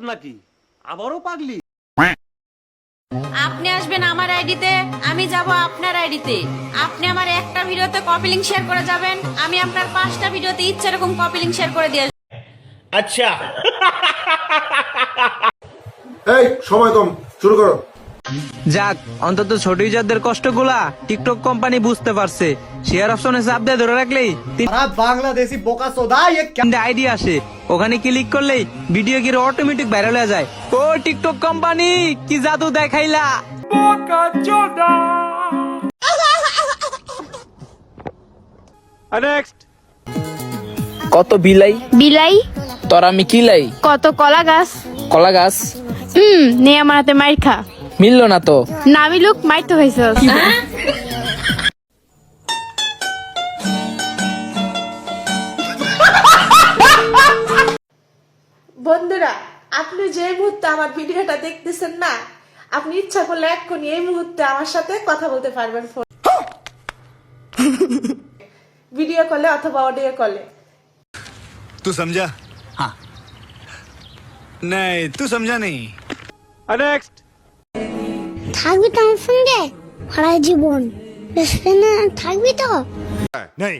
নাকি আবারও পাগলি? আপনি আসবেন আমার আইডিতে, আমি যাব আপনার আইডিতে। আপনি আমার একটা ভিডিওতে কপি লিংক শেয়ার করে যাবেন, আমি আপনার 5টা ভিডিওতে ইচ্ছে এরকম কপি লিংক শেয়ার করে দিয়ে আসবো। আচ্ছা এই সময় কম, শুরু করো। যাক, অন্তত ছোট ইউজারদের কষ্টগুলা টিকটক কোম্পানি বুঝতে পারছে। শেয়ার অপশনে চাপ দিয়ে ধরে রাখলেই বাংলাদেশি বোকা সোদা তিনটে আইডি আসে, ওখানে ক্লিক করলেই ভিডিও গিয়ে অটোমেটিক ভাইরাল হয়ে যায়। ও টিকটক কোম্পানি কি জাদু দেখাইলা! নেক্সট। কত বিলাই বিলাই তোর আমি কিলাই কত কলা গাছ কলা গাছ নে আমার হাতে মাইর খা। মিললো না তো। নামি লোক মাইর তো হয়েছে। বন্ধুরা, আপনি যে মুহূর্তে আমার ভিডিওটা দেখতেছেন না, আপনি ইচ্ছা করলে এক্ষুনি এই মুহূর্তে আমার সাথে কথা বলতে পারবেন ফোন ভিডিও কলে অথবা অডিও কলে। तू समझा? हाँ नहीं तू समझा नहीं। নেক্সট। থাকবি তো আমার সঙ্গে সারা জীবন, বেশ না থাকবি তো? नहीं